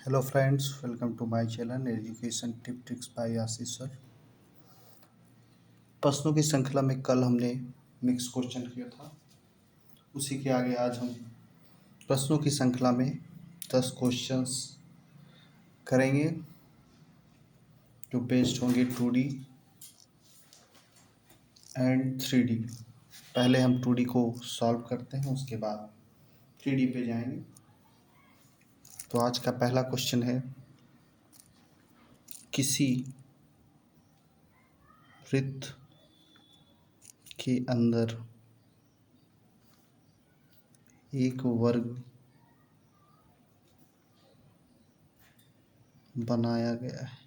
Hello friends, welcome to my channel education tip tricks by Ashish sir. प्रश्नों की श्रृंखला में कल हमने मिक्स क्वेश्चन किया था। उसी के आगे आज हम प्रश्नों की श्रृंखला में 10 क्वेश्चंस करेंगे जो बेस्ड होंगे 2D एंड 3D। पहले हम 2D को सॉल्व करते हैं, उसके बाद 3D पे जाएंगे। तो आज का पहला क्वेश्चन है, किसी वृत्त के अंदर एक वर्ग बनाया गया है।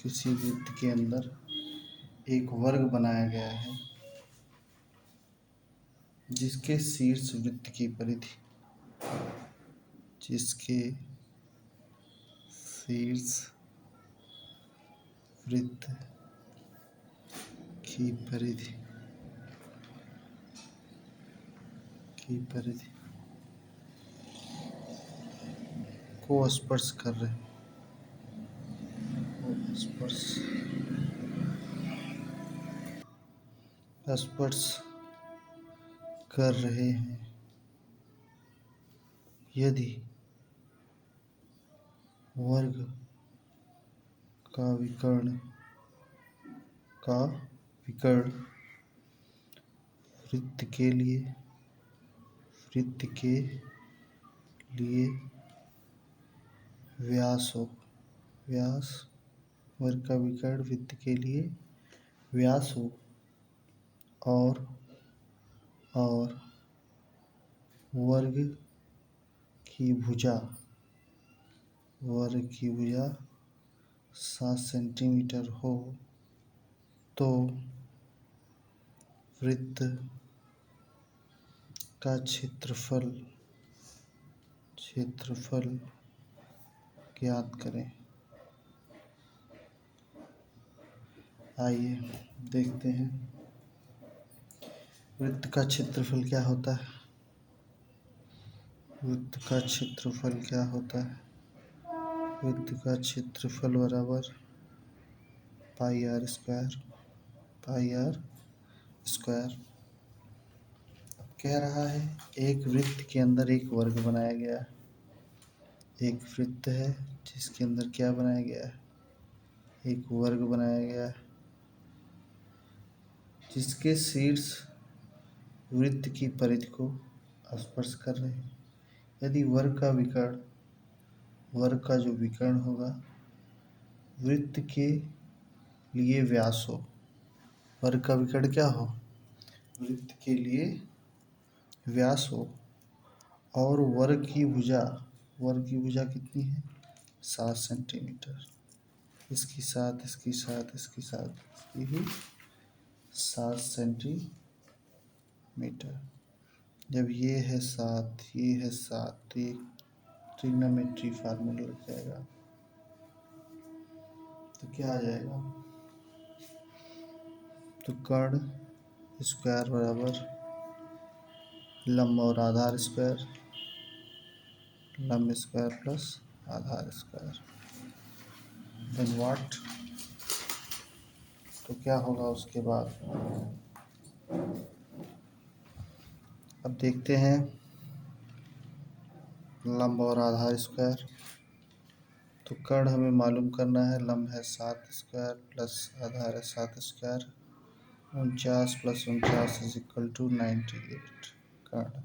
किसी वृत्त के अंदर एक वर्ग बनाया गया है जिसके शीर्ष वृत्त की परिधि जिसके शीर्ष वृत्त की परिधि को स्पर्श कर रहे स्पर्श कर रहे हैं यदि वर्ग का विकर्ण वृत्त के लिए व्यास हो। वर्ग का विकर्ण वृत्त के लिए व्यास हो और वर्ग की भुजा 7 सेंटीमीटर हो तो वृत्त का क्षेत्रफल ज्ञात करें। आइए देखते हैं वृत्त का क्षेत्रफल क्या होता है। वृत्त का क्षेत्रफल बराबर पाई आर स्क्वायर। अब कह रहा है एक वृत्त के अंदर एक वर्ग बनाया गया है। एक वृत्त है जिसके अंदर क्या बनाया गया है, एक वर्ग बनाया गया है जिसके शीर्ष वृत्त की परिधि को स्पर्श कर रहे हैं। यदि वर्ग का जो विकर्ण होगा वृत्त के लिए व्यास हो। वर्ग का विकर्ण क्या हो, वृत्त के लिए व्यास हो और वर्ग की भुजा कितनी है, 7 सेंटीमीटर। इसकी भी 7 सेंटीमीटर। जब ये है 7 तो ये ट्रिग्नोमेट्री फार्मूला लग जाएगा। तो क्या आ जाएगा, तो कर्ण स्क्वायर बराबर लंब और आधार स्क्वायर, लंब स्क्वायर प्लस आधार स्क्वायर। देन व्हाट, तो क्या होगा उसके बाद। अब देखते हैं लंब और आधार स्क्वायर। तो कर्ण हमें मालूम करना है, लंब है 7 स्क्वायर प्लस आधार है 7 square, 49 plus 49 is equal to 98 कर्ण।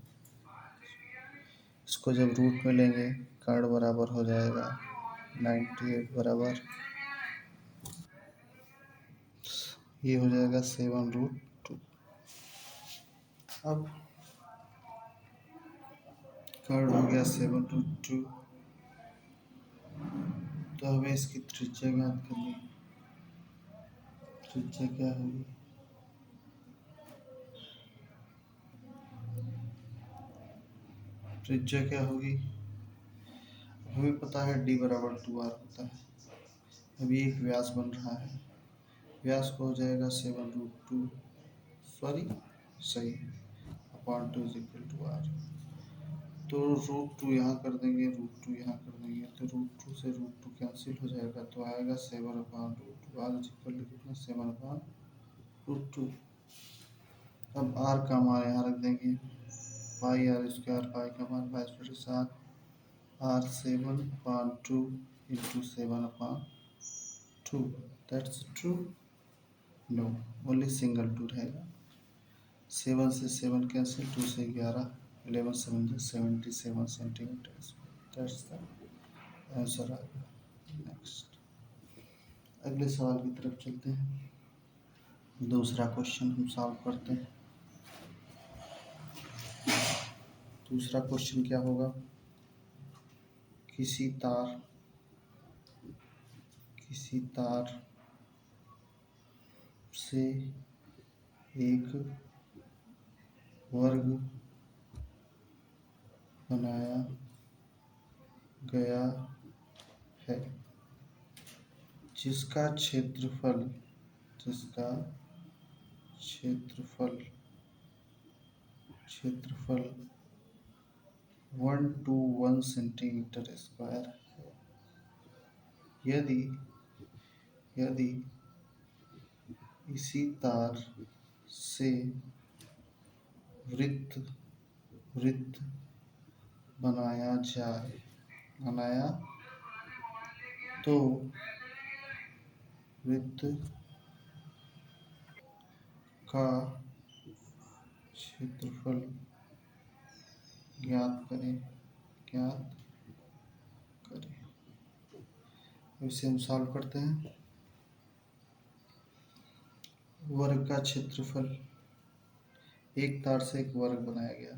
इसको जब रूट में लेंगे कर्ण बराबर हो जाएगा 98 बराबर ये हो जाएगा 7√2। अब कर्ण हो गया 7√2, तो हमें इसकी त्रिज्या ज्ञात करनी है। त्रिज्या क्या होगी, हमें पता है d बराबर 2r होता है। अभी एक व्यास बन रहा है, व्यास को हो जाएगा 7√2 सही upon 2 is equal to r। तो √2 यहाँ कर देंगे, √2 यहाँ कर देंगे, तो √2 से √2 कैंसिल हो जाएगा, तो आएगा 7/√2। आर इक्वल कितना 7/√2। अब आर का मान यहाँ रख देंगे, पाई आर स्क्वायर, पाई का मान 22/7, r 7/2 into 7/2। That's true? No, only single 2 रहेगा। 7 से 7 कैंसिल, 2 से 11, 11 7 77 centimetre square. That's the answer आ गया। नेक्स्ट, अगले सवाल की तरफ चलते हैं। दूसरा क्वेश्चन हम सॉल्व करते हैं। दूसरा क्वेश्चन क्या होगा? किसी तार से एक वर्ग बनाया गया है जिसका क्षेत्रफल 1 सेंटीमीटर स्क्वायर है। यदि इसी तार से वृत्त बनाया तो वृत्त का क्षेत्रफल ज्ञात करें। इसे हम सॉल्व करते हैं। वर्ग का क्षेत्रफल, एक तार से एक वर्ग बनाया गया,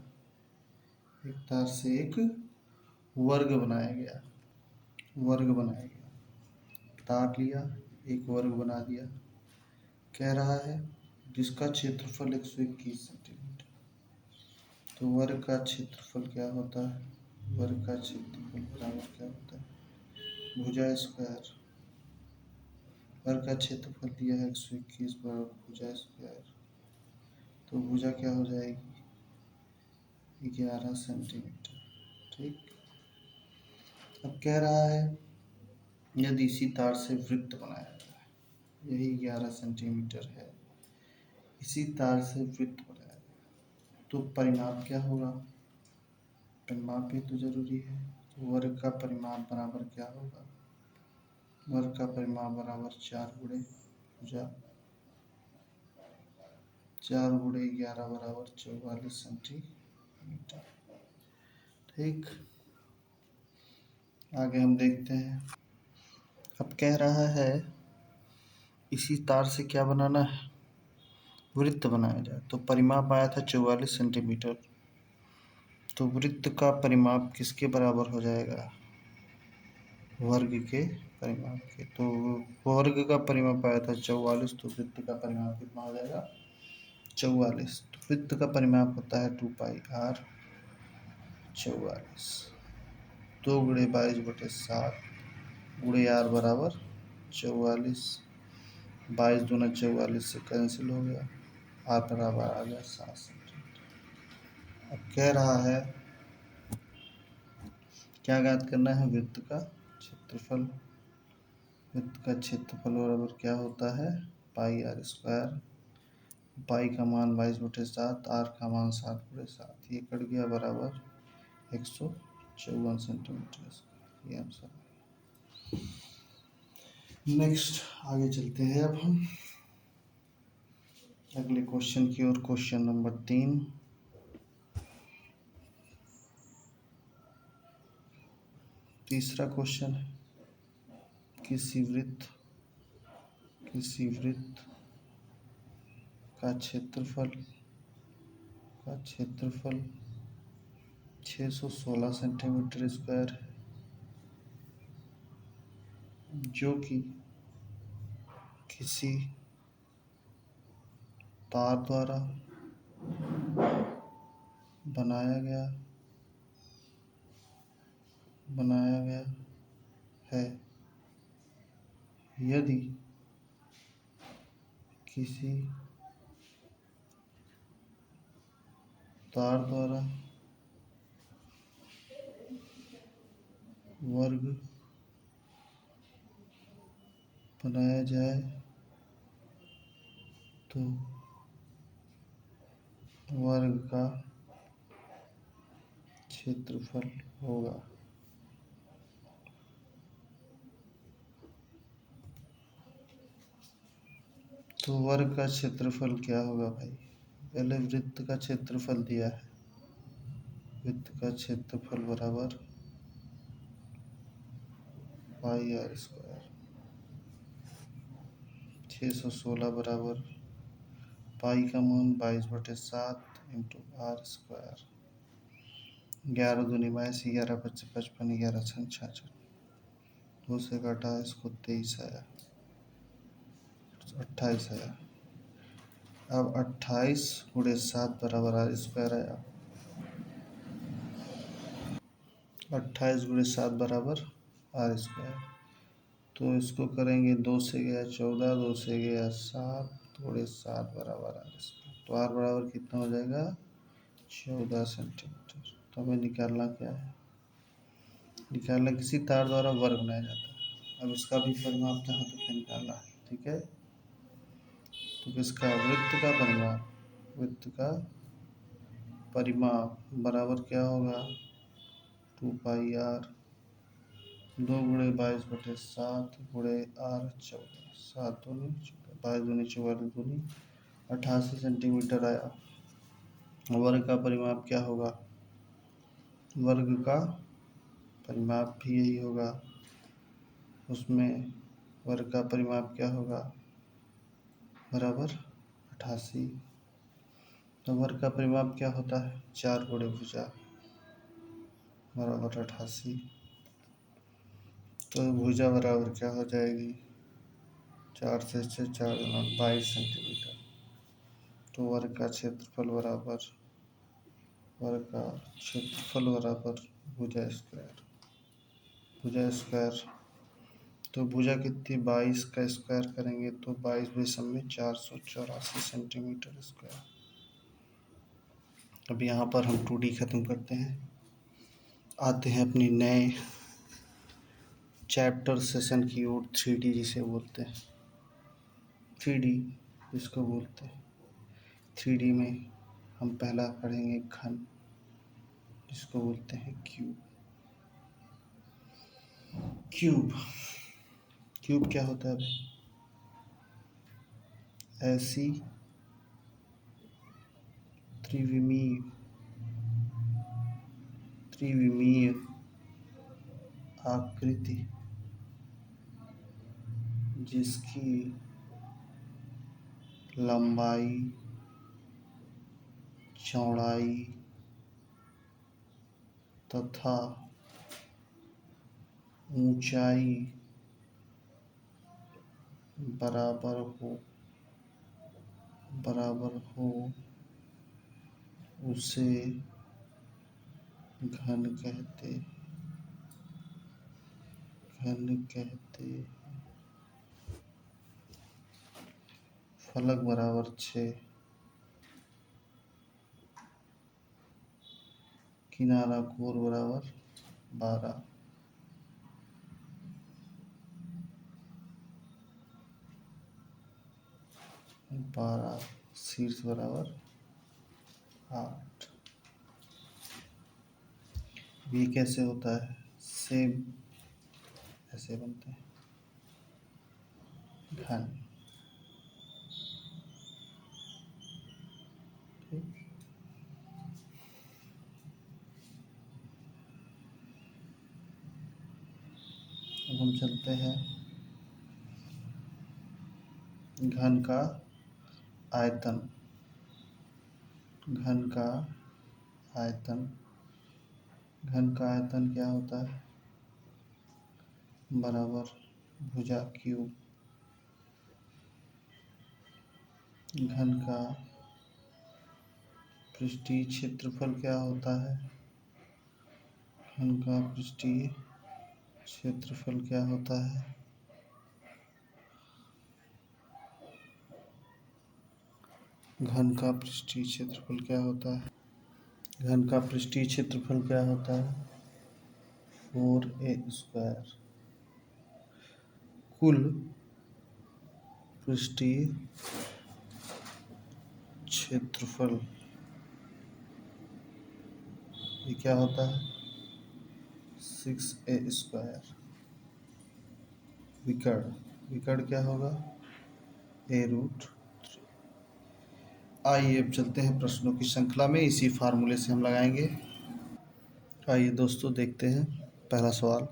तार लिया, एक वर्ग बना दिया। कह रहा है जिसका क्षेत्रफल 121 सेंटीमीटर। तो वर्ग का क्षेत्रफल क्या होता है? वर्ग का क्षेत्रफल बराबर क्या होता है? भुजा स्क्वायर। वर्ग का क्षेत्रफल दिया है 121 बराबर भुजा स्क्वायर, तो भुजा क्या हो जाएगी? 11 सेंटीमीटर। ठीक। अब कह रहा है यदि इसी तार से वृत्त बनाया जाए, यही 11 सेंटीमीटर है, इसी तार से वृत्त बनाया जाए, तो परिमाप क्या होगा? परिमाप भी तो जरूरी है। तो वर्ग का परिमाप बराबर क्या होगा? वर्ग का परिमाप बराबर 4 गुणे भुजा, 4 गुणे 11 बराबर 44 सेंटीमीटर। ठीक, आगे हम देखते हैं। अब कह रहा है इसी तार से क्या बनाना है? वृत्त बनाया जाए, तो परिमाप आया था 44 सेंटीमीटर। तो वृत्त का परिमाप किसके बराबर हो जाएगा? वर्ग के परिमाप के। तो वर्ग का परिमाप आया था 44, तो वृत्त का परिमाप कितना हो जाएगा? 44। तो वृत्त का परिमाप होता है 2πr 44, 2 गुणे 22/7 गुणे r बराबर 44, 22 दूना 44 से कैंसिल हो गया, r बराबर आ गया 7 सेंटीमीटर। अब कह रहा है क्या ज्ञात करना है? वृत्त का क्षेत्रफल। वृत्त का क्षेत्रफल बराबर क्या होता है? पाई आर स्क्वायर। पाई का मान 22/7, आर का मान 7/7, ये कट गया बराबर 154 सेंटीमीटर स्क्वायर। ये आंसर। नेक्स्ट, आगे चलते हैं अब हम अगले क्वेश्चन की ओर। Question number 3। तीसरा क्वेश्चन है किसी वृत्त का क्षेत्रफल 616 सेंटीमीटर स्क्वायर है, जो कि किसी तार द्वारा बनाया गया है। यदि किसी तार द्वारा वर्ग बनाया जाए तो वर्ग का क्षेत्रफल होगा। तो वर्ग का क्षेत्रफल क्या होगा भाई? पहले वृत्त का क्षेत्रफल दिया है। वृत्त का क्षेत्रफल बराबर पाई आर स्क्वायर। 616 बराबर पाई का मान 22/7 इंटू आर स्क्वायर। 11 दूनी 22, 11 पच्चीस 55, 11 छः 66। 2 से काटा इसको 23 आया, 28 आया। अब 28 गुणे 7 बराबर आर स्क्वायर आया। 28 गुणे 7 बराबर आर स्क्वायर। तो इसको करेंगे, 2 से गया 14, 2 से गया 7 गुणे 7 बराबर आर स्क्वायर। तो आर बराबर कितना हो जाएगा? 14 सेंटीमीटर। तो हमें निकालना क्या है? निकालना किसी तार द्वारा वर्ग बनाया जाता है। अब इसका भी परिमाप जहाँ तक निकालना है, ठीक है। तो किसका? वृत्त का परिमाप। वृत्त का परिमाप बराबर क्या होगा? 2 पाई आर 2 गुणे 22/7 गुणे आर 14। 7 दूनी 14, 22 दूनी 44 दूनी 88 सेंटीमीटर आया। वर्ग का परिमाप क्या होगा? वर्ग का परिमाप भी यही होगा। उसमें वर्ग का परिमाप क्या होगा? बराबर 88। तो वर्ग का परिमाप क्या होता है? 4 गुणे भुजा बराबर 88। तो भुजा बराबर क्या हो जाएगी? 4 से 6 4 22 सेंटीमीटर। तो वर्ग का क्षेत्रफल बराबर भुजा स्क्वायर। भुजा स्क्वायर तो भुजा कितनी? 22 का स्क्वायर करेंगे तो 22/484 सेंटीमीटर स्क्वायर। अब यहाँ पर हम 2D खत्म करते हैं, आते हैं अपनी नए चैप्टर सेशन की ओर। 3D जिसे बोलते हैं, 3D इसको बोलते हैं। 3D में हम पहला पढ़ेंगे घन, जिसको बोलते हैं क्यूब। क्यूब क्यूब क्या होता है भाई? ऐसी त्रिविमीय आकृति जिसकी लंबाई, चौड़ाई तथा ऊंचाई बराबर हो उसे घन कहते। फलक बराबर 6, किनारा कोण बराबर 12, शीर्ष बराबर 8। ये कैसे होता है? सेम ऐसे बनते हैं घन। ठीक। अब हम चलते हैं घन का आयतन। घन का आयतन क्या होता है? बराबर भुजा क्यूब। घन का पृष्ठीय क्षेत्रफल क्या होता है? घन का पृष्ठीय क्षेत्रफल क्या होता है? घन का पृष्ठीय क्षेत्रफल क्या होता है? घन का पृष्ठीय क्षेत्रफल क्या होता है? 4a² कुल पृष्ठीय क्षेत्रफल ये क्या होता है 6a²। विकर्ण विकर्ण क्या होगा a√3। आइए अब चलते हैं प्रश्नों की श्रृंखला में, इसी फार्मूले से हम लगाएंगे। आइए दोस्तों देखते हैं पहला सवाल।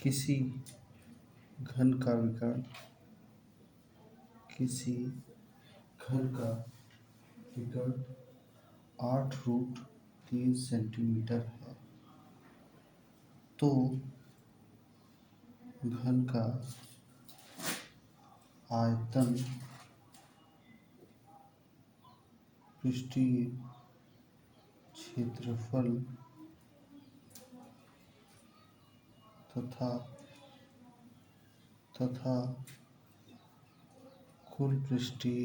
किसी घन का विकर्ण किसी घन का विकर्ण 8√3 सेंटीमीटर है तो घन का आयतन पृष्ठीय क्षेत्रफल तथा तथा कुल पृष्ठीय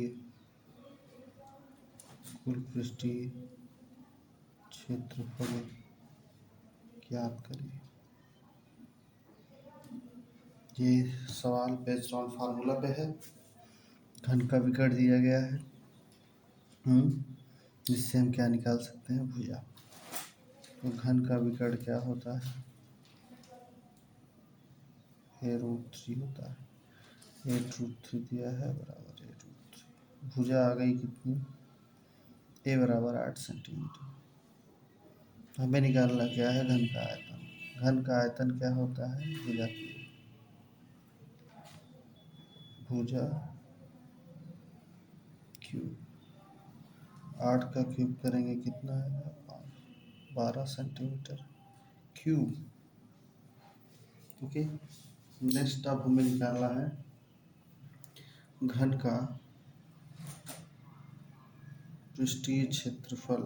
क्षेत्रफल ज्ञात करें। ये सवाल बेस्ड ऑन फार्मूला पे है। घन का विकर्ण दिया गया है जिससे हम क्या निकाल सकते हैं भुजा। तो घन का विकर्ण क्या होता है a√3 होता है। 8√3 दिया है बराबर a√3। भुजा आ गई कितनी a बराबर 8 सेंटीमीटर। हमें निकालना क्या है घन का आयतन। घन का आयतन क्या होता है भुजा की भुजा क्यूब। 8 का क्यूब करेंगे कितना है 12 सेंटीमीटर क्यूब। ओके नेक्स्ट अब हमें निकालना है घन का पृष्ठीय क्षेत्रफल।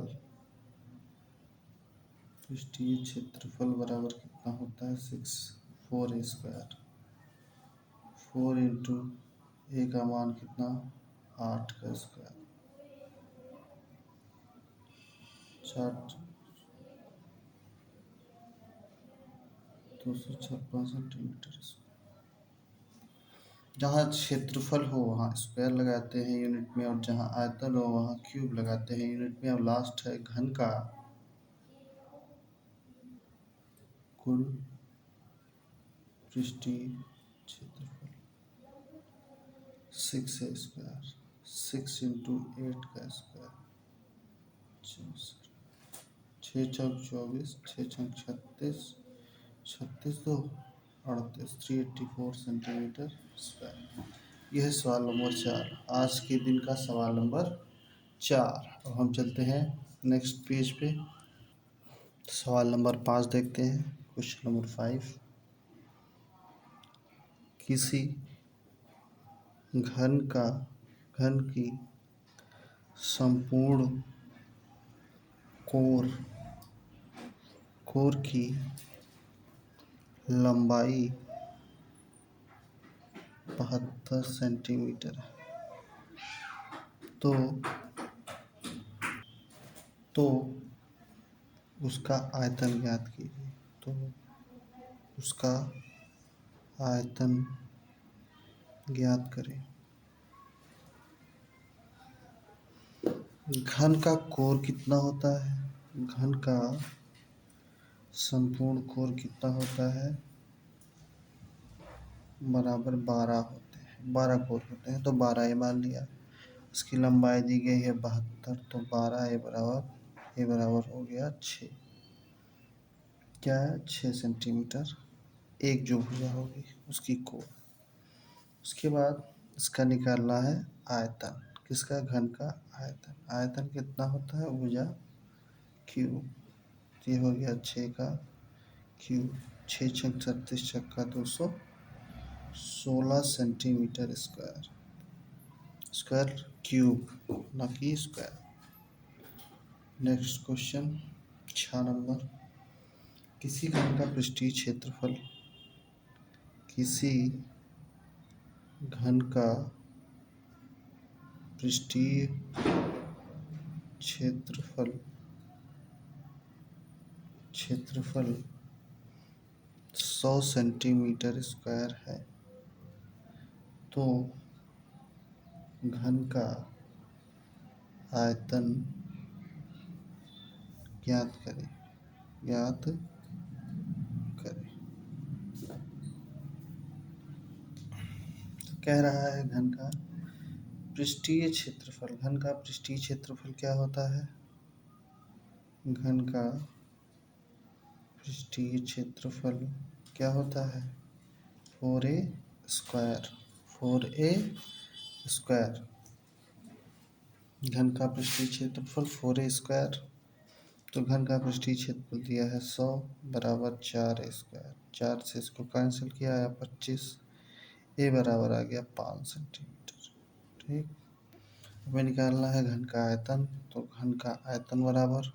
पृष्ठीय क्षेत्रफल बराबर कितना होता है 4a²। 4 इंटू ए का मान कितना 8 का स्क्वायर 256 सेंटीमीटर। जहाँ क्षेत्रफल हो वहाँ स्क्वायर लगाते हैं यूनिट में, और जहाँ आयतन हो वहाँ क्यूब लगाते हैं यूनिट में। अब लास्ट है घन का कुल पृष्ठीय क्षेत्रफल 6a²। 6 इंटू 8 का स्क्वायर 6 चौक 24 6 चौक 36 36 दो 38 384 सेंटीमीटर स्क्वायर। यह है सवाल नंबर 4, आज के दिन का सवाल नंबर 4। अब हम चलते हैं नेक्स्ट पेज पे। सवाल नंबर 5 देखते हैं। Question number 5। किसी घन की संपूर्ण कोर की लंबाई 72 सेंटीमीटर है तो उसका आयतन ज्ञात कीजिए। तो उसका आयतन ज्ञात करें। घन का कोर कितना होता है घन का संपूर्ण कोर कितना होता है बराबर 12 होते हैं। 12 कोर होते हैं तो 12 ए मान लिया। इसकी लंबाई दी गई है 72 तो 12 ए बराबर हो गया 6। क्या है 6 सेंटीमीटर। एक जो भुजा होगी उसकी कोर। उसके बाद इसका निकालना है आयतन। किसका घन का आयतन। आयतन कितना होता है भुजा क्यूब। ये हो गया 6 का क्यूब। 6 छक 36 छक्का 216 सेंटीमीटर स्क्वायर। स्क्वायर क्यूब ना कि स्क्वायर। Next question 6 number. किसी घन का पृष्ठीय क्षेत्रफल किसी घन का पृष्ठीय क्षेत्रफल क्षेत्रफल 100 सेंटीमीटर स्क्वायर है तो घन का आयतन ज्ञात करें। तो कह रहा है घन का पृष्ठीय क्षेत्रफल। घन का पृष्ठीय क्षेत्रफल क्या होता है? घन का पृष्ठीय क्षेत्रफल क्या होता है? 4a square. 4a square. घन का पृष्ठीय क्षेत्रफल 4a स्क्वायर। तो घन का पृष्ठीय क्षेत्रफल दिया है 100 बराबर 4a स्क्वायर। 4 से इसको कैंसिल किया है 25। ए बराबर आ गया 5 सेंटीमीटर। ठीक। हमें निकालना है घन का आयतन। तो घन का आयतन बराबर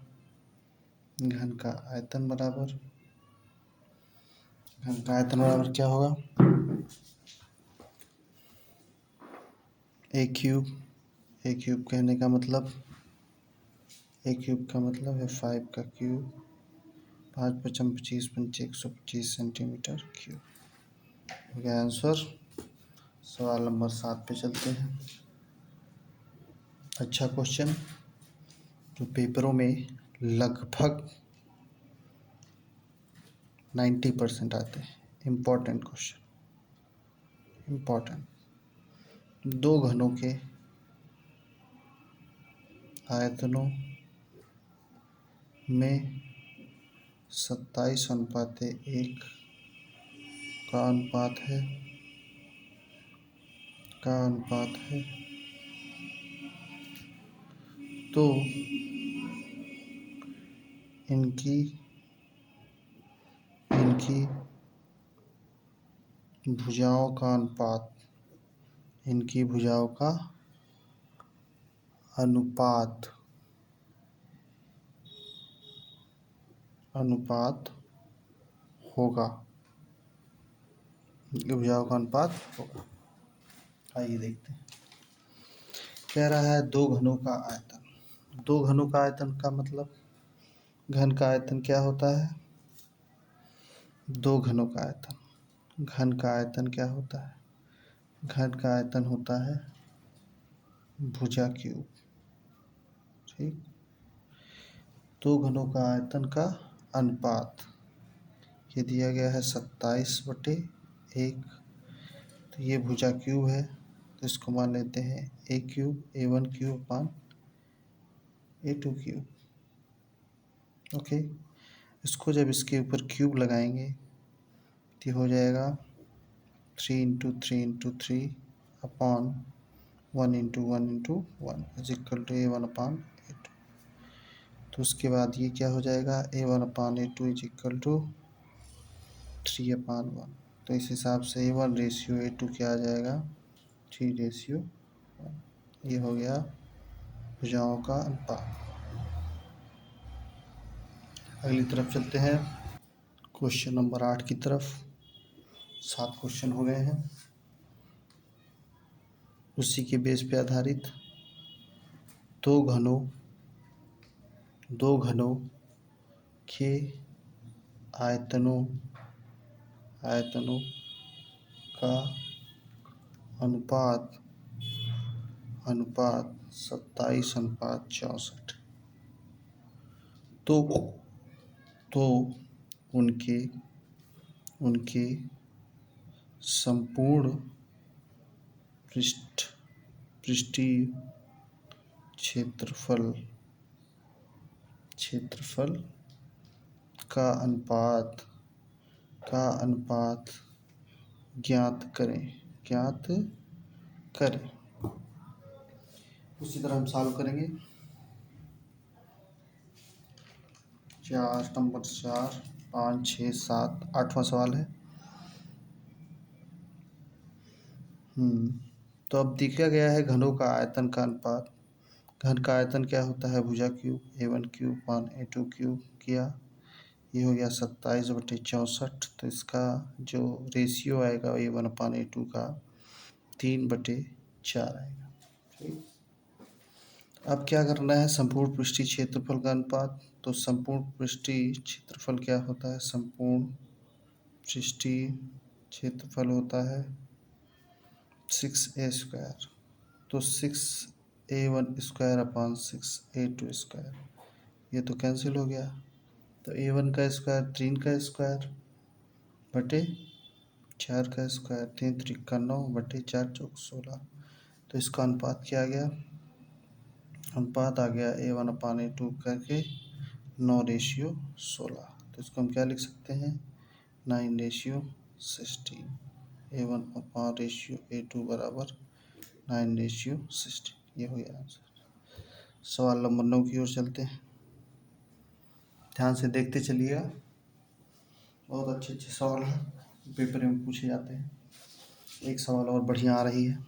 क्या होगा? ए क्यूब कहने का मतलब है 5 का क्यूब। 5 पचम 25 पंचे 125 सेंटीमीटर क्यूब हो गया आंसर। सवाल नंबर 7 पे चलते हैं। अच्छा क्वेश्चन जो पेपरों में लगभग 90% आते हैं। Important question. दो घनों के आयतनों में 27:1 का अनुपात है तो इनकी भुजाओं का अनुपात होगा। आइए देखते हैं। कह रहा है दो घनों का आयतन का मतलब घन का आयतन क्या होता है? दो घनों का आयतन। घन का आयतन क्या होता है? घन का आयतन होता है भुजा क्यूब। ठीक। दो घनों का आयतन का अनुपात ये दिया गया है 27/1। तो ये भुजा क्यूब है तो इसको मान लेते हैं a cube a1 cube upon a2 cube. Okay. इसको जब इसके ऊपर क्यूब लगाएंगे तो हो जाएगा 3 × 3 × 3 upon 1 × 1 × 1 is equal to a1 upon a2। तो उसके बाद ये क्या हो जाएगा? a1 upon a2 is equal to 3/1। तो इस हिसाब से a1:a2 क्या आ जाएगा? 3:1। ये हो गया भुजाओं का अनुपात। अगली तरफ चलते हैं क्वेश्चन नंबर 8 की तरफ। 7 क्वेश्चन हो गए हैं उसी के बेस पे आधारित। दो घनों के आयतनों का अनुपात 27:64। तो उनके संपूर्ण पृष्ठीय क्षेत्रफल का अनुपात ज्ञात करें। उसी तरह हम सॉल्व करेंगे। 4 नंबर 4 5 6 7 8वां सवाल है। तो अब दिया गया है घनों का आयतन का अनुपात। घन का आयतन क्या होता है? भुजा क्यूब a1 क्यूब अपान a2 क्यूब किया। ये हो गया 27/64। तो इसका जो रेशियो आएगा a1 अपान a2 का 3/4 आएगा। ठीक। अब क्या करना है, संपूर्ण पृष्ठीय क्षेत्रफल का अनुपात। तो संपूर्ण पृष्ठीय क्षेत्रफल क्या होता है, संपूर्ण पृष्ठीय क्षेत्रफल होता है 6a²। तो 6a1² अपॉन 6a2², ये तो कैंसिल हो गया। तो a1 का स्क्वायर 3 का स्क्वायर बटे 4 का स्क्वायर, 3 3 का 9 बटे 4 चौक 16। तो इसका अनुपात क्या आ गया, अनुपात आ गया a1 अपान a2 करके 9:16। तो इसको हम क्या लिख सकते हैं, 9:16। a1 अपान रेशियो a2 बराबर 9:16। ये हो गया आंसर। सवाल नंबर 9 की ओर चलते हैं, ध्यान से देखते चलिएगा, बहुत अच्छे अच्छे सवाल हैं पेपर में पूछे जाते हैं। एक सवाल और बढ़िया आ रही है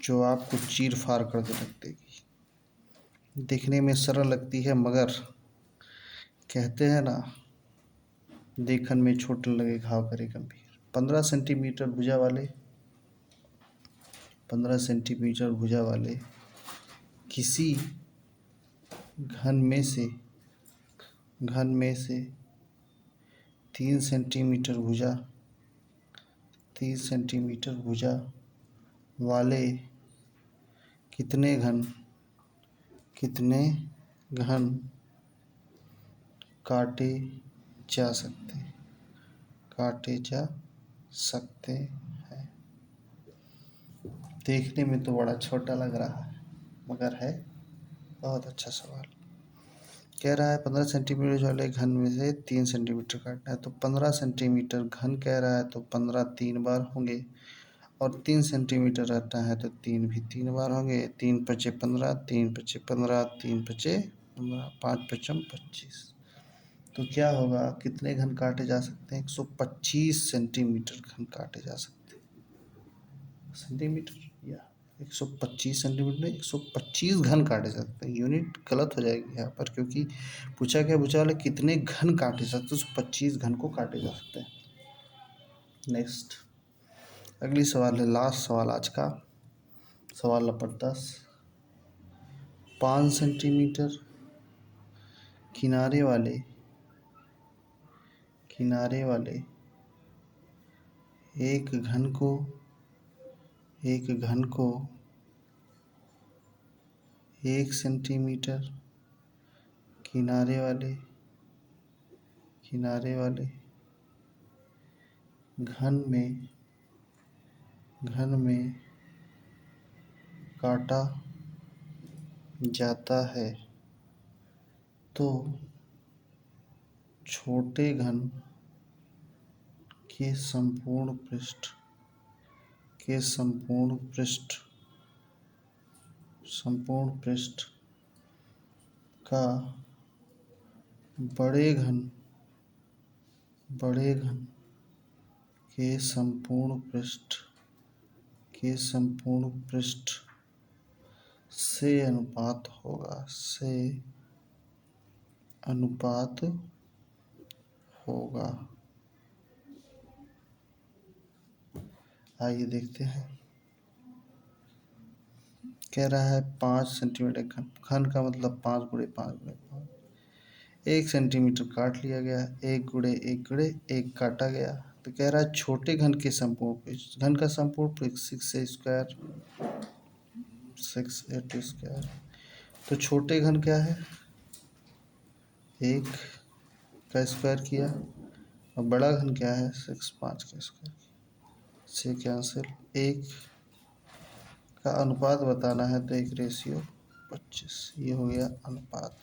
जो आपको चीर फाड़ कर दे रख देगी। देखने में सरल लगती है मगर कहते हैं ना, देखन में छोटे लगे घाव करे गंभीर। 15 सेंटीमीटर भुजा वाले 15 सेंटीमीटर भुजा वाले किसी घन में से 3 सेंटीमीटर भुजा वाले कितने घन काटे जा सकते हैं। देखने में तो बड़ा छोटा लग रहा है मगर है बहुत अच्छा सवाल। कह रहा है 15 सेंटीमीटर वाले घन में से 3 सेंटीमीटर काटना है। तो 15 सेंटीमीटर घन कह रहा है तो 15 3 बार होंगे, और 3 सेंटीमीटर रहता है तो 3 भी 3 बार होंगे। 3 पचे 15, 3 पचे 15, 3 पचे 15, 5 पचम 25। तो क्या होगा, कितने घन काटे जा सकते हैं, 125 सेंटीमीटर घन काटे जा सकते हैं। सेंटीमीटर या 125 सेंटीमीटर नहीं, 125 घन काटे जा सकते हैं। यूनिट गलत हो जाएगी यहाँ पर, क्योंकि पूछा वाले कितने घन काटे जा सकते हैं, 125 घन को काटे जा सकते हैं। नेक्स्ट अगली सवाल है, लास्ट सवाल आज का, सवाल नंबर 10। 5 सेंटीमीटर किनारे वाले एक घन को 1 सेंटीमीटर किनारे वाले घन में काटा जाता है तो छोटे घन के संपूर्ण पृष्ठ का बड़े घन के संपूर्ण पृष्ठ से अनुपात होगा। आइए देखते हैं। कह रहा है 5 सेंटीमीटर घन का मतलब 5 गुणे 5 गुणे 5, 1 सेंटीमीटर काट लिया गया, 1 गुणे 1 गुणे 1 काटा गया। तो कह रहा है छोटे घन के संपूर्ण पृष्ठ, घन का संपूर्ण पृष्ठ 6a² तो छोटे घन क्या है, 1 का स्क्वायर किया, और बड़ा घन क्या है 6 5 का स्क्वायर से कैंसिल। 1 का अनुपात बताना है तो 1:25, ये हो गया अनुपात।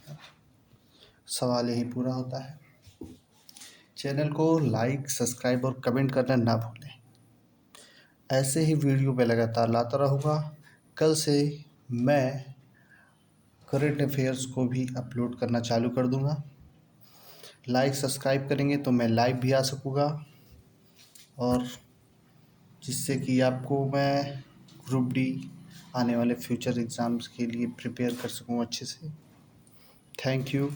सवाल यही पूरा होता है। चैनल को लाइक सब्सक्राइब और कमेंट करना ना भूलें। ऐसे ही वीडियो मैं लगातार लाता रहूँगा। कल से मैं करंट अफेयर्स को भी अपलोड करना चालू कर दूँगा। लाइक सब्सक्राइब करेंगे तो मैं लाइव भी आ सकूँगा, और जिससे कि आपको मैं ग्रुप डी आने वाले फ्यूचर एग्ज़ाम्स के लिए प्रिपेयर कर सकूँ अच्छे से। Thank you.